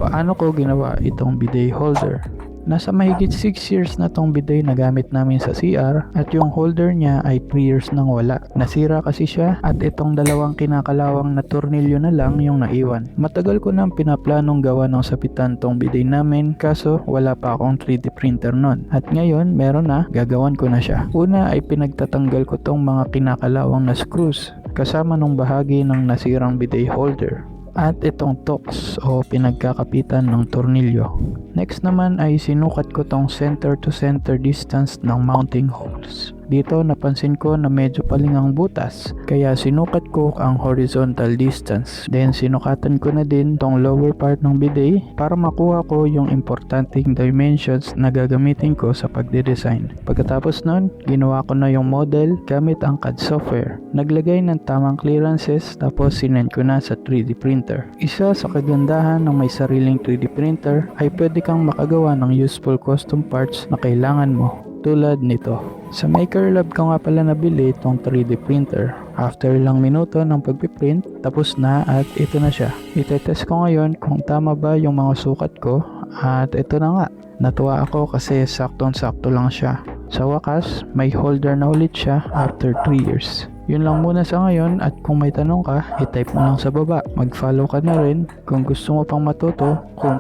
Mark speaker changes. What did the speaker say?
Speaker 1: Paano ko ginawa itong bidet holder? Nasa mahigit 6 years na tong bidet na gamit namin sa CR at yung holder niya ay 3 years nang wala. Nasira kasi siya at itong dalawang kinakalawang na tornilyo na lang yung naiwan. Matagal ko nang pinaplanong gawa ng sapitan tong bidet namin kaso wala pa akong 3D printer nun. At ngayon meron na, gagawan ko na siya. Una ay pinagtatanggal ko tong mga kinakalawang na screws kasama nung bahagi ng nasirang bidet holder. At itong tox o pinagkakapitan ng tornilyo. Next naman ay sinukat ko tong center to center distance ng mounting holes. Dito napansin ko na medyo palingang butas kaya sinukat ko ang horizontal distance. Then sinukatan ko na din tong lower part ng bidet para makuha ko yung importanteng dimensions na gagamitin ko sa pagde-design. Pagkatapos nun, ginawa ko na yung model gamit ang CAD software. Naglagay ng tamang clearances tapos sinend ko na sa 3D printer. Isa sa kagandahan ng may sariling 3D printer ay pwede kang makagawa ng useful custom parts na kailangan mo. Tulad nito. Sa Maker Lab ko nga pala nabili itong 3D printer. After ilang minuto ng pagpiprint, tapos na at ito na siya. Itetest ko ngayon kung tama ba yung mga sukat ko at ito na nga. Natuwa ako kasi saktong-sakto lang siya. Sa wakas, may holder na ulit siya after 3 years. Yun lang muna sa ngayon at kung may tanong ka, i-type mo lang sa baba. Mag-follow ka na rin kung gusto mo pang matuto kung